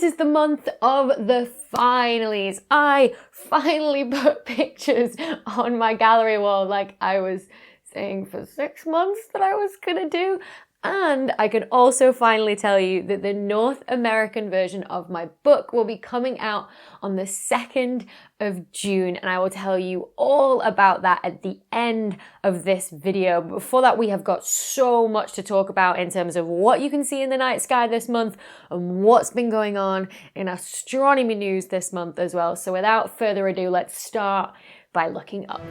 is the month of the finalies. I finally put pictures on my gallery wall like I was saying for 6 months that I was gonna do. And I can also finally tell you that the North American version of my book will be coming out on the 2nd of June, and I will tell you all about that at the end of this video. Before that, we have got so much to talk about in terms of what you can see in the night sky this month and what's been going on in astronomy news this month as well. So without further ado, let's start by looking up.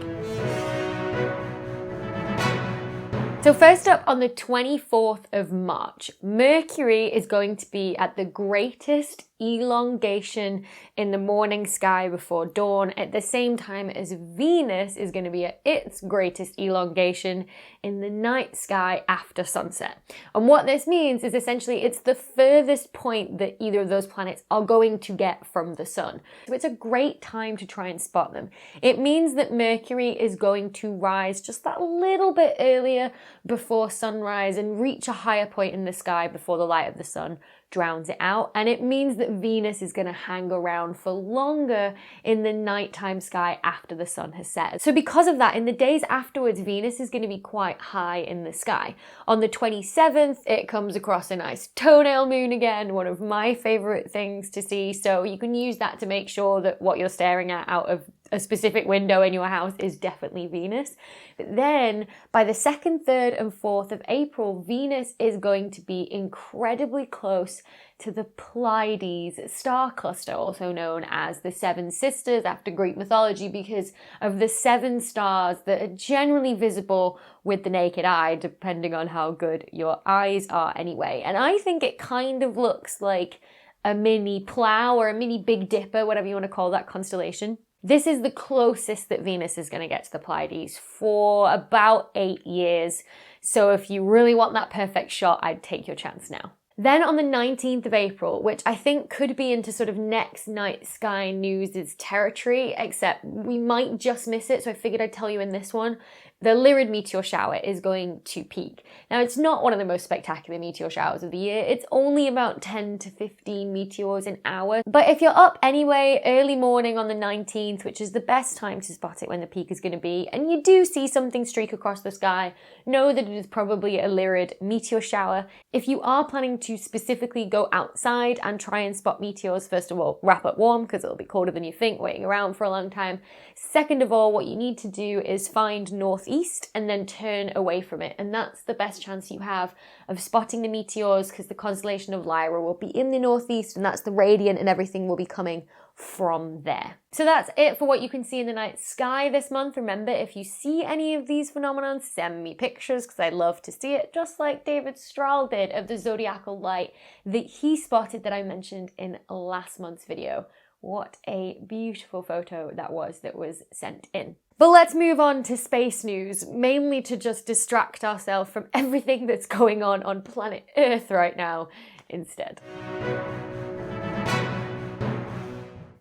So first up, on the 24th of March, Mercury is going to be at the greatest elongation in the morning sky before dawn, at the same time as Venus is going to be at its greatest elongation in the night sky after sunset. And what this means is essentially it's the furthest point that either of those planets are going to get from the sun. So it's a great time to try and spot them. It means that Mercury is going to rise just that little bit earlier before sunrise and reach a higher point in the sky before the light of the sun drowns it out. And it means that Venus is going to hang around for longer in the nighttime sky after the sun has set. So because of that, in the days afterwards, Venus is going to be quite high in the sky. On the 27th, it comes across a nice toenail moon again, one of my favorite things to see. So you can use that to make sure that what you're staring at out of a specific window in your house is definitely Venus. But then by the 2nd, 3rd and 4th of April, Venus is going to be incredibly close to the Pleiades star cluster, also known as the Seven Sisters after Greek mythology, because of the 7 stars that are generally visible with the naked eye, depending on how good your eyes are anyway. And I think it kind of looks like a mini plow or a mini Big Dipper, whatever you want to call that constellation. This is the closest that Venus is going to get to the Pleiades for about 8 years. So if you really want that perfect shot, I'd take your chance now. Then on the 19th of April, which I think could be into sort of next night sky news' territory, except we might just miss it, so I figured I'd tell you in this one, the Lyrid meteor shower is going to peak. Now, it's not one of the most spectacular meteor showers of the year. It's only about 10 to 15 meteors an hour. But if you're up anyway, early morning on the 19th, which is the best time to spot it when the peak is going to be, and you do see something streak across the sky, know that it is probably a Lyrid meteor shower. If you are planning to specifically go outside and try and spot meteors, first of all, wrap up warm because it'll be colder than you think, waiting around for a long time. Second of all, what you need to do is find northeast and then turn away from it. And that's the best chance you have of spotting the meteors because the constellation of Lyra will be in the northeast and that's the radiant and everything will be coming from there. So that's it for what you can see in the night sky this month. Remember, if you see any of these phenomena, send me pictures because I'd love to see it, just like David Strahl did of the zodiacal light that he spotted that I mentioned in last month's video. What a beautiful photo that was sent in. But let's move on to space news, mainly to just distract ourselves from everything that's going on planet Earth right now instead.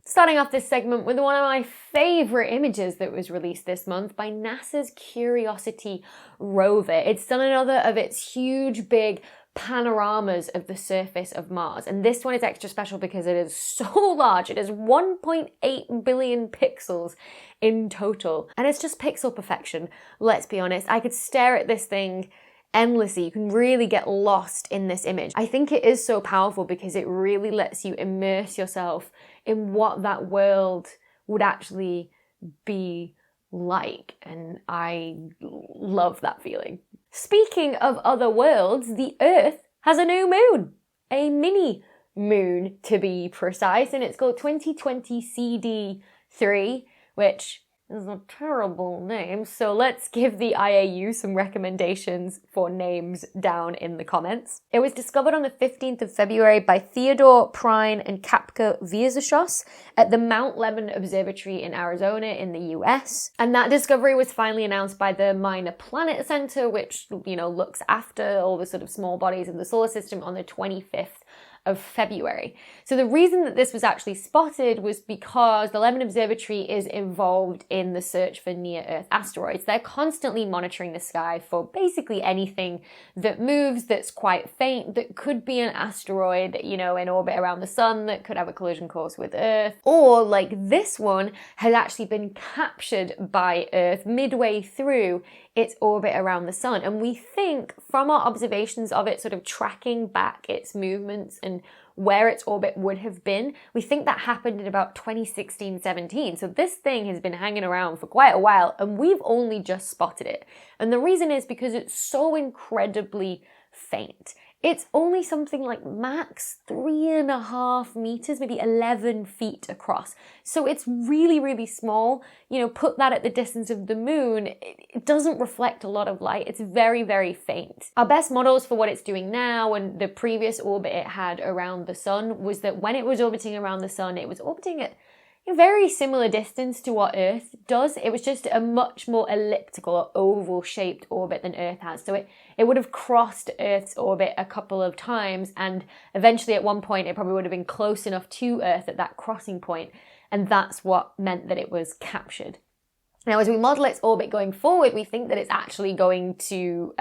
Starting off this segment with one of my favourite images that was released this month by NASA's Curiosity rover. It's done another of its huge, big panoramas of the surface of Mars. And this one is extra special because it is so large. It is 1.8 billion pixels in total. And it's just pixel perfection, let's be honest. I could stare at this thing endlessly. You can really get lost in this image. I think it is so powerful because it really lets you immerse yourself in what that world would actually be like. And I love that feeling. Speaking of other worlds, the Earth has a new moon. A mini moon, to be precise. And it's called 2020 CD3, which is a terrible name, so let's give the IAU some recommendations for names down in the comments. It was discovered on the 15th of February by Theodore Prine and Kapka Vierzachos at the Mount Lemmon Observatory in Arizona in the US. And that discovery was finally announced by the Minor Planet Center, which, looks after all the sort of small bodies in the solar system, on the 25th of February. So the reason that this was actually spotted was because the Lemon Observatory is involved in the search for near-Earth asteroids. They're constantly monitoring the sky for basically anything that moves, that's quite faint, that could be an asteroid, in orbit around the sun, that could have a collision course with Earth. Or, like this one, has actually been captured by Earth midway through its orbit around the sun. And we think, from our observations of it sort of tracking back its movements and where its orbit would have been, we think that happened in about 2016-17. So this thing has been hanging around for quite a while, and we've only just spotted it. And the reason is because it's so incredibly faint. It's only something like max 3.5 meters, maybe 11 feet across. So it's really, really small. Put that at the distance of the moon, it doesn't reflect a lot of light. It's very, very faint. Our best models for what it's doing now and the previous orbit it had around the sun was that when it was orbiting around the sun, it was orbiting at a very similar distance to what Earth does. It was just a much more elliptical or oval-shaped orbit than Earth has. So it would have crossed Earth's orbit a couple of times, and eventually at one point it probably would have been close enough to Earth at that crossing point, and that's what meant that it was captured. Now, as we model its orbit going forward, we think that it's actually going to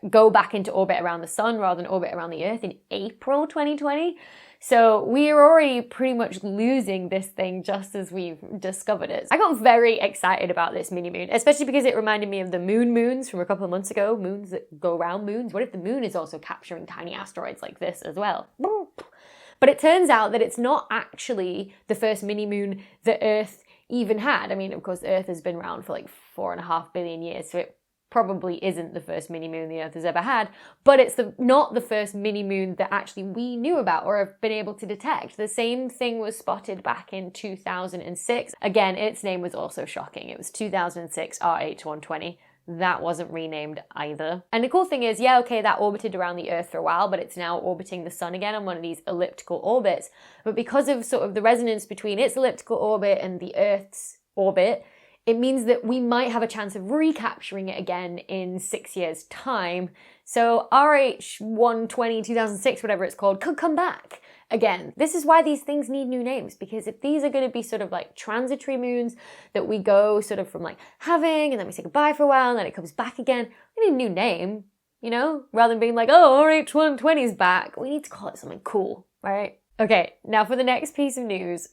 go back into orbit around the sun rather than orbit around the Earth in April 2020. So we are already pretty much losing this thing just as we've discovered it. I got very excited about this mini-moon, especially because it reminded me of the moons from a couple of months ago, moons that go around moons. What if the moon is also capturing tiny asteroids like this as well? But it turns out that it's not actually the first mini-moon that Earth even had. I mean, of course, Earth has been around for like 4.5 billion years, so it probably isn't the first mini-moon the Earth has ever had, but it's not the first mini-moon that actually we knew about or have been able to detect. The same thing was spotted back in 2006. Again, its name was also shocking. It was 2006 RH120. That wasn't renamed either. And the cool thing is, that orbited around the Earth for a while, but it's now orbiting the sun again on one of these elliptical orbits. But because of sort of the resonance between its elliptical orbit and the Earth's orbit, it means that we might have a chance of recapturing it again in 6 years' time. So RH120 2006, whatever it's called, could come back again. This is why these things need new names, because if these are going to be sort of like transitory moons that we go sort of from like having and then we say goodbye for a while and then it comes back again, we need a new name, rather than being like, oh, RH120 is back. We need to call it something cool, right? Okay, now for the next piece of news.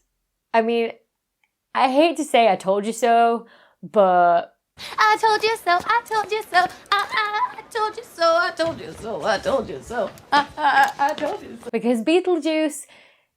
I hate to say I told you so, but I told you so, I told you so, I told you so, I told you so, I told you so, I told you so. Because Betelgeuse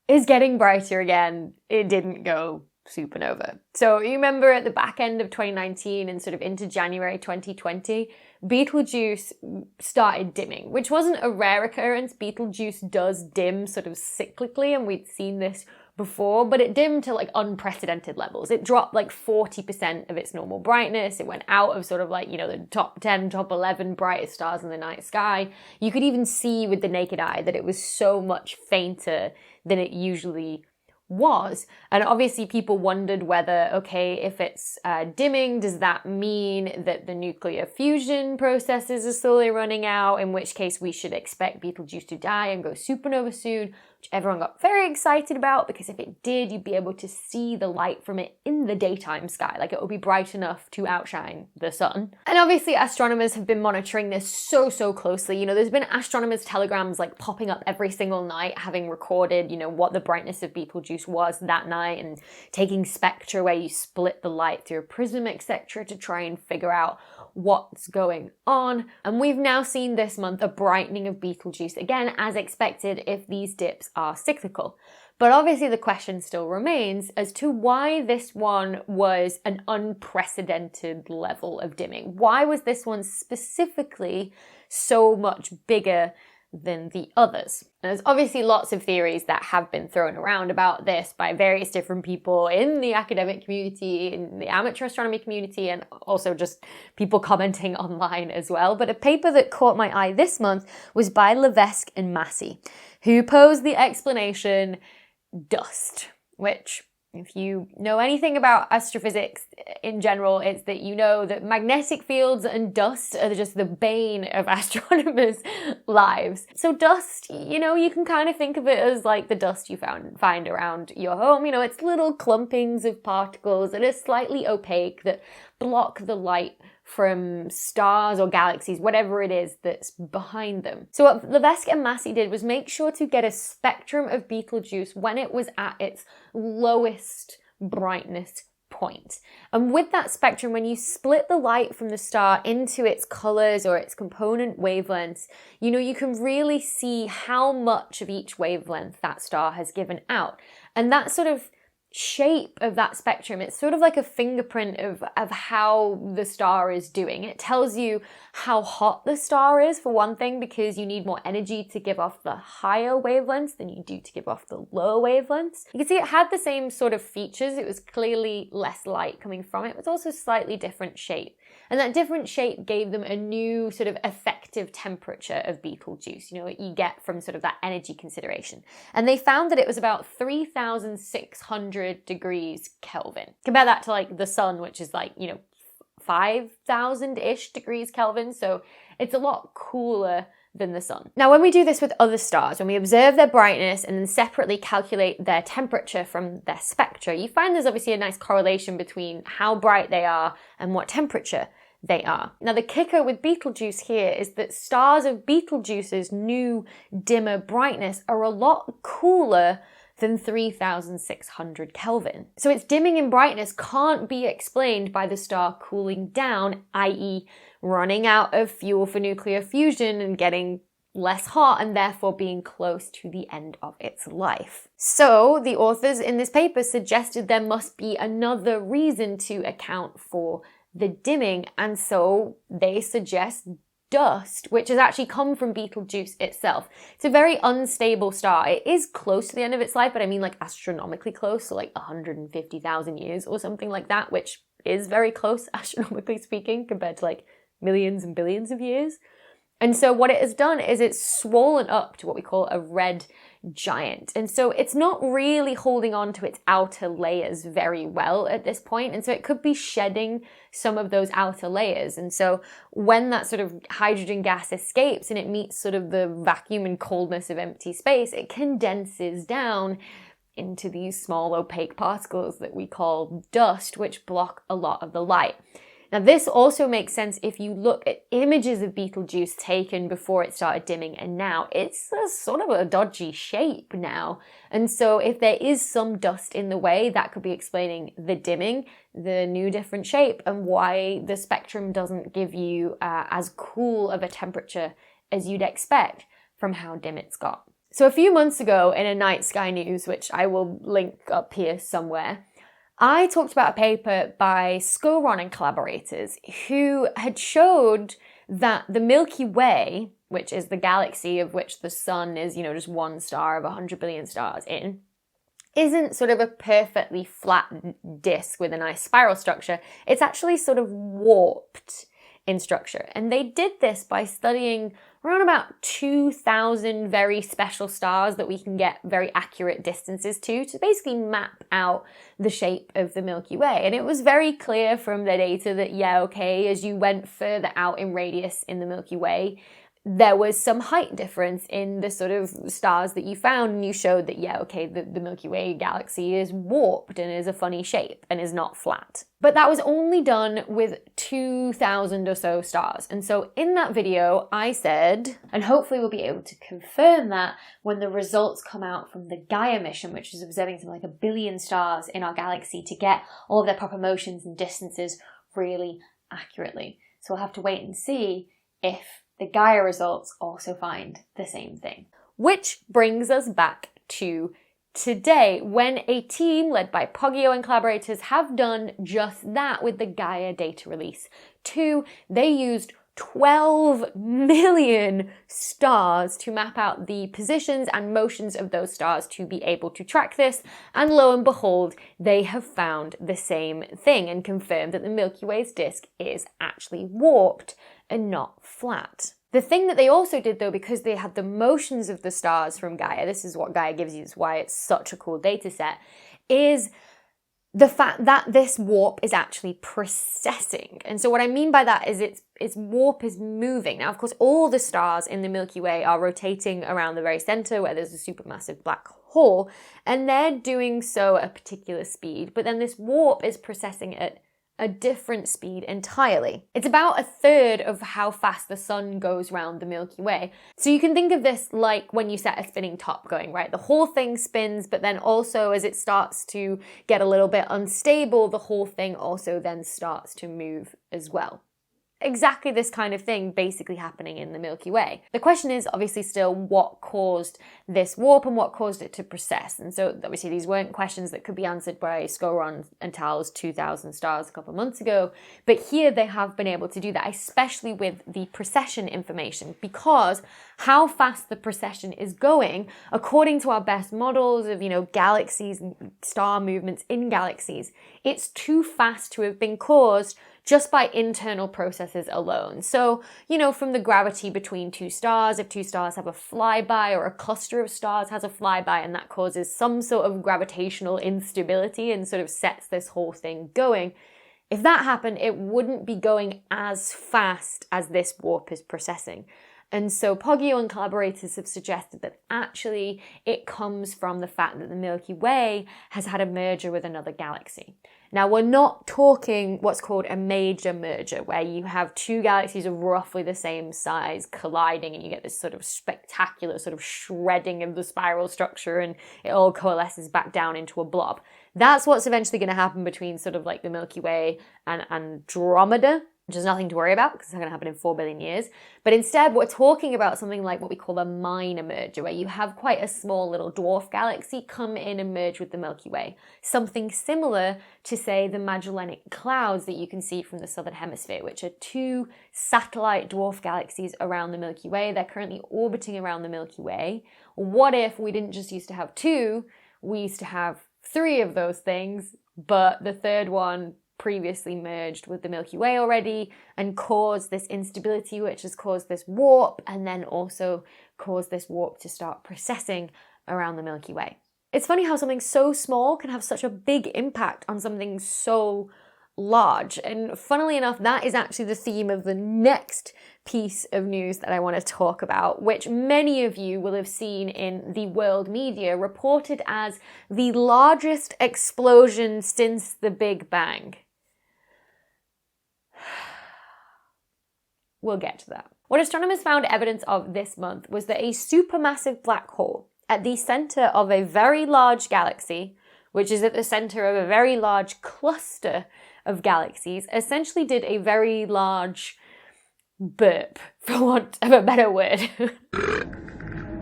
is getting brighter again. It didn't go supernova. So you remember at the back end of 2019 and sort of into January 2020, Betelgeuse started dimming, which wasn't a rare occurrence. Betelgeuse does dim sort of cyclically, and we'd seen this before, but it dimmed to like unprecedented levels. It dropped like 40% of its normal brightness. It went out of sort of like, the top 10, top 11 brightest stars in the night sky. You could even see with the naked eye that it was so much fainter than it usually was. And obviously people wondered whether, if it's dimming, does that mean that the nuclear fusion processes are slowly running out, in which case we should expect Betelgeuse to die and go supernova soon, which everyone got very excited about, because if it did, you'd be able to see the light from it in the daytime sky. Like, it would be bright enough to outshine the sun. And obviously astronomers have been monitoring this so closely. There's been astronomers' telegrams like popping up every single night, having recorded, what the brightness of Betelgeuse was that night, and taking spectra where you split the light through a prism, etc., to try and figure out what's going on. And we've now seen this month a brightening of Betelgeuse, again, as expected if these dips are cyclical. But obviously the question still remains as to why this one was an unprecedented level of dimming. Why was this one specifically so much bigger than the others? And there's obviously lots of theories that have been thrown around about this by various different people in the academic community, in the amateur astronomy community, and also just people commenting online as well. But a paper that caught my eye this month was by Levesque and Massey, who posed the explanation dust, which, If you know anything about astrophysics in general, it's that you know that magnetic fields and dust are just the bane of astronomers' lives. So dust, you can kind of think of it as like the dust you find around your home. It's little clumpings of particles that are slightly opaque that block the light from stars or galaxies, whatever it is that's behind them. So what Levesque and Massey did was make sure to get a spectrum of Betelgeuse when it was at its lowest brightness point. And with that spectrum, when you split the light from the star into its colors or its component wavelengths, you can really see how much of each wavelength that star has given out. And that sort of shape of that spectrum, it's sort of like a fingerprint of how the star is doing. It tells you how hot the star is, for one thing, because you need more energy to give off the higher wavelengths than you do to give off the lower wavelengths. You can see it had the same sort of features. It was clearly less light coming from it. It was also slightly different shape. And that different shape gave them a new sort of effective temperature of Betelgeuse, what you get from sort of that energy consideration. And they found that it was about 3,600 degrees Kelvin. Compare that to like the sun, which is like, 5,000-ish degrees Kelvin. So it's a lot cooler than the sun. Now, when we do this with other stars, when we observe their brightness and then separately calculate their temperature from their spectra, you find there's obviously a nice correlation between how bright they are and what temperature they are. Now, the kicker with Betelgeuse here is that stars of Betelgeuse's new, dimmer brightness are a lot cooler than 3,600 Kelvin. So its dimming in brightness can't be explained by the star cooling down, i.e. running out of fuel for nuclear fusion and getting less hot and therefore being close to the end of its life. So the authors in this paper suggested there must be another reason to account for the dimming, and so they suggest dust, which has actually come from Betelgeuse itself. It's a very unstable star. It is close to the end of its life, but I mean like astronomically close, so like 150,000 years or something like that, which is very close astronomically speaking compared to like millions and billions of years. And so what it has done is it's swollen up to what we call a red giant. And so it's not really holding on to its outer layers very well at this point. And so it could be shedding some of those outer layers. And so when that sort of hydrogen gas escapes and it meets sort of the vacuum and coldness of empty space, it condenses down into these small opaque particles that we call dust, which block a lot of the light. Now, this also makes sense if you look at images of Betelgeuse taken before it started dimming and now. It's a sort of a dodgy shape now. And so if there is some dust in the way, that could be explaining the dimming, the new different shape, and why the spectrum doesn't give you as cool of a temperature as you'd expect from how dim it's got. So a few months ago in a Night Sky News, which I will link up here somewhere, I talked about a paper by Scowron and collaborators who had showed that the Milky Way, which is the galaxy of which the sun is, just one star of 100 billion stars in, isn't sort of a perfectly flat disk with a nice spiral structure. It's actually sort of warped in structure. And they did this by studying around about 2,000 very special stars that we can get very accurate distances to basically map out the shape of the Milky Way. And it was very clear from the data that, as you went further out in radius in the Milky Way, there was some height difference in the sort of stars that you found, and you showed that, the Milky Way galaxy is warped and is a funny shape and is not flat. But that was only done with 2,000 or so stars. And so in that video, I said, and hopefully we'll be able to confirm that when the results come out from the Gaia mission, which is observing something like 1 billion stars in our galaxy to get all of their proper motions and distances really accurately. So we'll have to wait and see if the Gaia results also find the same thing. Which brings us back to today, when a team led by Poggio and collaborators have done just that with the Gaia data release 2. They used 12 million stars to map out the positions and motions of those stars to be able to track this, and lo and behold, they have found the same thing and confirmed that the Milky Way's disk is actually warped and not flat. The thing that they also did, though, because they had the motions of the stars from Gaia, this is what Gaia gives you, is why it's such a cool data set, is the fact that this warp is actually precessing. And so what I mean by that is its warp is moving. Now, of course, all the stars in the Milky Way are rotating around the very center where there's a supermassive black hole, and they're doing so at a particular speed, but then this warp is precessing at a different speed entirely. It's about a third of how fast the sun goes round the Milky Way. So you can think of this like when you set a spinning top going, right? The whole thing spins, but then also as it starts to get a little bit unstable, the whole thing also then starts to move as well. Exactly this kind of thing basically happening in the Milky Way. The question is obviously still what caused this warp and what caused it to precess. And so obviously these weren't questions that could be answered by Skowron and Tal's 2000 stars a couple of months ago. But here they have been able to do that, especially with the precession information, because how fast the precession is going, according to our best models of, galaxies and star movements in galaxies, it's too fast to have been caused just by internal processes alone. So, from the gravity between two stars, if two stars have a flyby or a cluster of stars has a flyby and that causes some sort of gravitational instability and sort of sets this whole thing going, if that happened, it wouldn't be going as fast as this warp is precessing. And so Poggio and collaborators have suggested that actually it comes from the fact that the Milky Way has had a merger with another galaxy. Now, we're not talking what's called a major merger, where you have two galaxies of roughly the same size colliding and you get this sort of spectacular sort of shredding of the spiral structure and it all coalesces back down into a blob. That's what's eventually going to happen between sort of like the Milky Way and Andromeda, which is nothing to worry about because it's not going to happen in 4 billion years. But instead, we're talking about something like what we call a minor merger, where you have quite a small little dwarf galaxy come in and merge with the Milky Way. Something similar to, say, the Magellanic Clouds that you can see from the southern hemisphere, which are two satellite dwarf galaxies around the Milky Way. They're currently orbiting around the Milky Way. What if we didn't just used to have two, we used to have three of those things, but the third one previously merged with the Milky Way already and caused this instability, which has caused this warp, and then also caused this warp to start precessing around the Milky Way. It's funny how something so small can have such a big impact on something so large. And funnily enough, that is actually the theme of the next piece of news that I want to talk about, which many of you will have seen in the world media reported as the largest explosion since the Big Bang. We'll get to that. What astronomers found evidence of this month was that a supermassive black hole at the center of a very large galaxy, which is at the center of a very large cluster of galaxies, essentially did a very large burp, for want of a better word.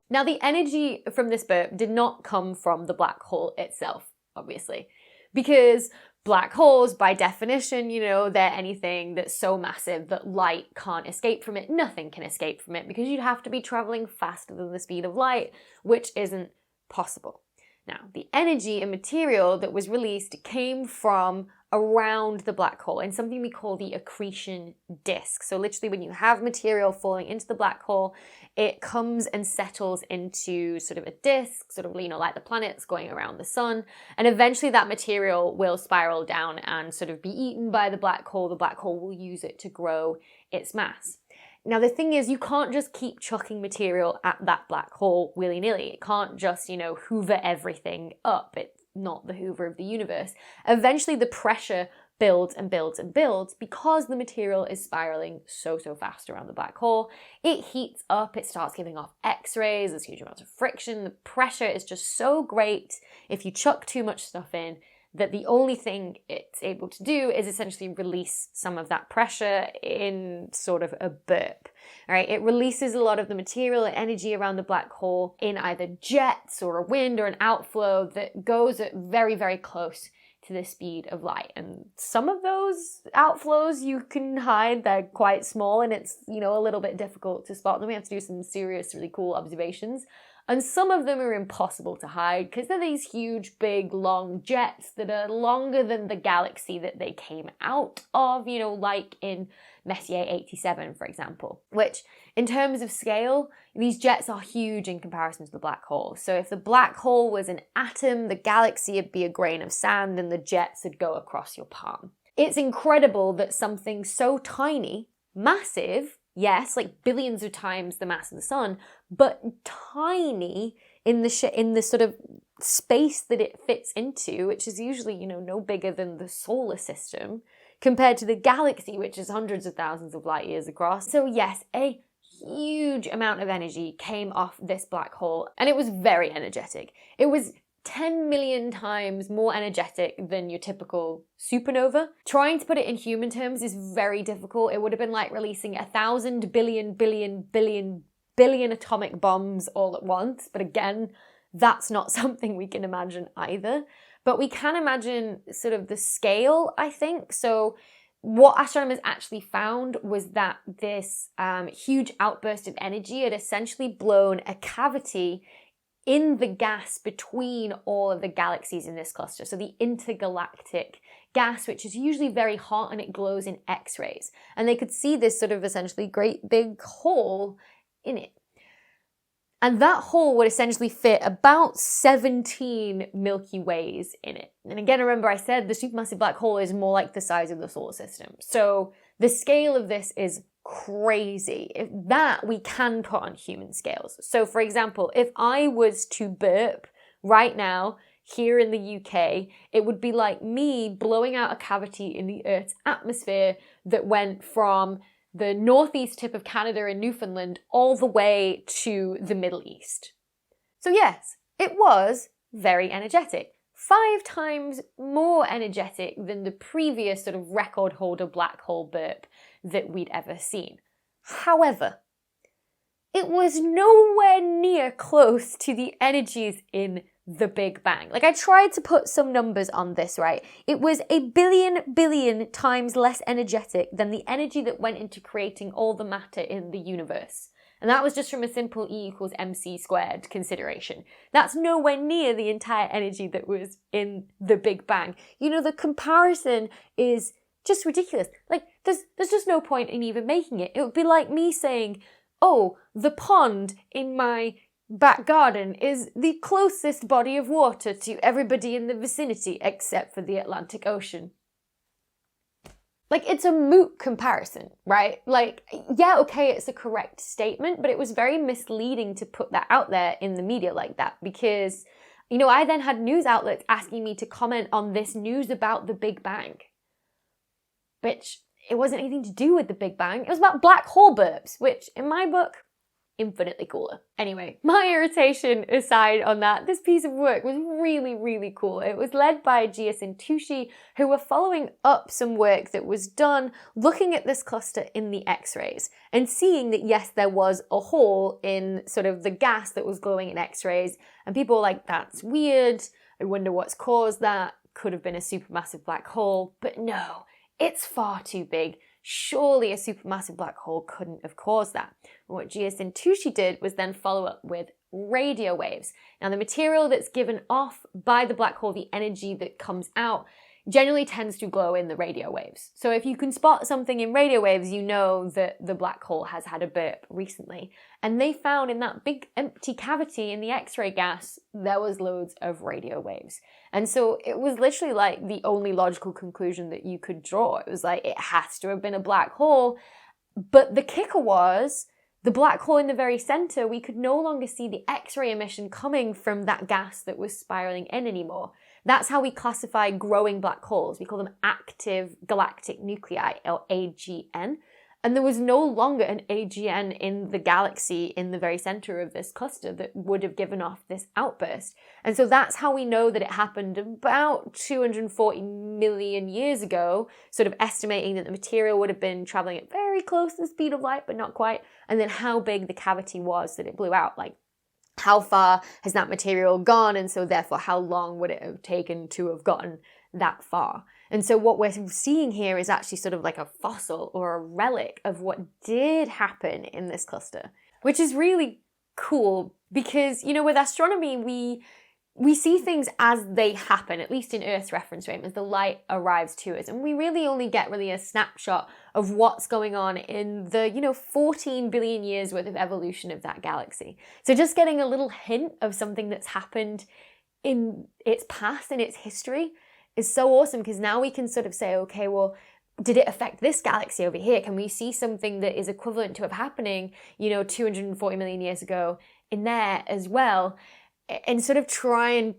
Now, the energy from this burp did not come from the black hole itself, obviously, because black holes, by definition, they're anything that's so massive that light can't escape from it. Nothing can escape from it because you'd have to be traveling faster than the speed of light, which isn't possible. Now, the energy and material that was released came from around the black hole in something we call the accretion disk. So literally when you have material falling into the black hole, it comes and settles into sort of a disk, sort of, like the planets going around the sun. And eventually that material will spiral down and sort of be eaten by the black hole. The black hole will use it to grow its mass. Now, the thing is, you can't just keep chucking material at that black hole willy-nilly. It can't just, hoover everything up. It's not the Hoover of the universe. Eventually, the pressure builds and builds and builds because the material is spiraling so fast around the black hole. It heats up, it starts giving off X-rays, there's huge amounts of friction. The pressure is just so great if you chuck too much stuff in that the only thing it's able to do is essentially release some of that pressure in sort of a burp. All right, it releases a lot of the material and energy around the black hole in either jets or a wind or an outflow that goes at very, very close to the speed of light. And some of those outflows you can hide, they're quite small and it's, a little bit difficult to spot them. We have to do some serious, really cool observations. And some of them are impossible to hide because they're these huge, big, long jets that are longer than the galaxy that they came out of, like in Messier 87, for example, which In terms of scale, these jets are huge in comparison to the black hole. So if the black hole was an atom, the galaxy would be a grain of sand and the jets would go across your palm. It's incredible that something so tiny, massive, yes, like billions of times the mass of the sun, but tiny in the sort of space that it fits into, which is usually, no bigger than the solar system, compared to the galaxy, which is hundreds of thousands of light years across. So yes, a huge amount of energy came off this black hole, and it was very energetic. It was 10 million times more energetic than your typical supernova. Trying to put it in human terms is very difficult. It would have been like releasing 1,000 billion atomic bombs all at once. But again, that's not something we can imagine either. But we can imagine sort of the scale, I think. So what astronomers actually found was that this huge outburst of energy had essentially blown a cavity in the gas between all of the galaxies in this cluster. So the intergalactic gas, which is usually very hot and it glows in X-rays. And they could see this sort of essentially great big hole in it. And that hole would essentially fit about 17 Milky Ways in it. And again, remember I said the supermassive black hole is more like the size of the solar system. So the scale of this is crazy. That we can put on human scales. So for example, if I was to burp right now here in the UK, it would be like me blowing out a cavity in the Earth's atmosphere that went from the northeast tip of Canada and Newfoundland all the way to the Middle East. So yes, it was very energetic. 5 times more energetic than the previous sort of record holder black hole burp that we'd ever seen. However, it was nowhere near close to the energies in the Big Bang. Like, I tried to put some numbers on this, right? It was 1 billion times less energetic than the energy that went into creating all the matter in the universe. And that was just from a simple E equals mc squared consideration. That's nowhere near the entire energy that was in the Big Bang. The comparison is just ridiculous. Like, there's just no point in even making it. It would be like me saying, oh, the pond in my back garden is the closest body of water to everybody in the vicinity except for the Atlantic Ocean. Like, it's a moot comparison, right? Like, yeah, okay, it's a correct statement, but it was very misleading to put that out there in the media like that because, I then had news outlets asking me to comment on this news about the Big Bang, which it wasn't anything to do with the Big Bang. It was about black hole burps, which in my book, infinitely cooler. Anyway, my irritation aside on that, this piece of work was really, really cool. It was led by Gius and Tucci, who were following up some work that was done looking at this cluster in the X-rays and seeing that, yes, there was a hole in sort of the gas that was glowing in X-rays. And people were like, that's weird. I wonder what's caused that. Could have been a supermassive black hole. But no, it's far too big. Surely a supermassive black hole couldn't have caused that. And what Gius and Tucci did was then follow up with radio waves. Now, the material that's given off by the black hole, the energy that comes out, generally tends to glow in the radio waves. So if you can spot something in radio waves, you know that the black hole has had a burp recently. And they found in that big empty cavity in the X-ray gas, there was loads of radio waves. And so it was literally like the only logical conclusion that you could draw. It was like, it has to have been a black hole. But the kicker was, the black hole in the very center, we could no longer see the X-ray emission coming from that gas that was spiraling in anymore. That's how we classify growing black holes. We call them active galactic nuclei, or AGN. And there was no longer an AGN in the galaxy in the very center of this cluster that would have given off this outburst. And so that's how we know that it happened about 240 million years ago, sort of estimating that the material would have been traveling at very close to the speed of light, but not quite. And then how big the cavity was that it blew out, like how far has that material gone? And so therefore, how long would it have taken to have gotten that far? And so what we're seeing here is actually sort of like a fossil or a relic of what did happen in this cluster, which is really cool because, with astronomy, we we see things as they happen, at least in Earth's reference frame, as the light arrives to us. And we really only get a snapshot of what's going on in the, 14 billion years worth of evolution of that galaxy. So just getting a little hint of something that's happened in its past, in its history, is so awesome, because now we can sort of say, okay, well, did it affect this galaxy over here? Can we see something that is equivalent to it happening, 240 million years ago in there as well? And sort of try and,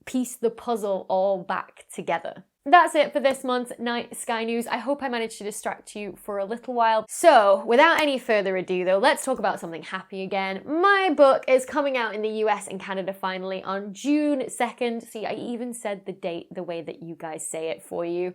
piece the puzzle all back together. That's it for this month's Night Sky News. I hope I managed to distract you for a little while. So, without any further ado though, let's talk about something happy again. My book is coming out in the US and Canada finally on June 2nd. See, I even said the date the way that you guys say it for you.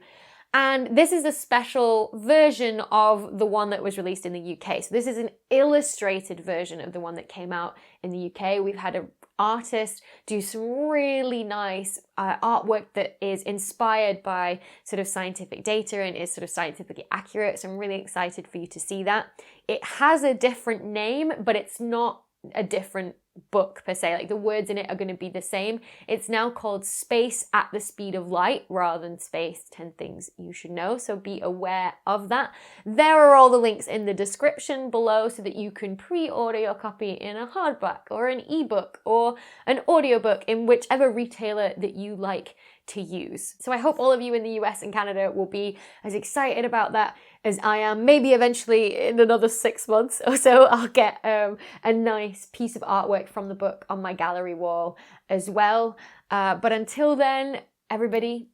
And this is a special version of the one that was released in the UK. So this is an illustrated version of the one that came out in the UK. We've had an artist do some really nice artwork that is inspired by sort of scientific data and is sort of scientifically accurate. So I'm really excited for you to see that. It has a different name, but it's not a different book per se. Like, the words in it are going to be the same. It's now called Space at the Speed of Light rather than Space 10 Things You Should Know, so be aware of that. There are all the links in the description below so that you can pre-order your copy in a hardback or an ebook or an audiobook in whichever retailer that you like to use. So I hope all of you in the US and Canada will be as excited about that as I am. Maybe eventually in another 6 months or so I'll get a nice piece of artwork from the book on my gallery wall as well. But until then, everybody,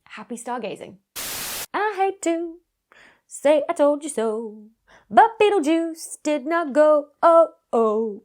happy stargazing. I hate to say I told you so, but Betelgeuse did not go, oh, oh.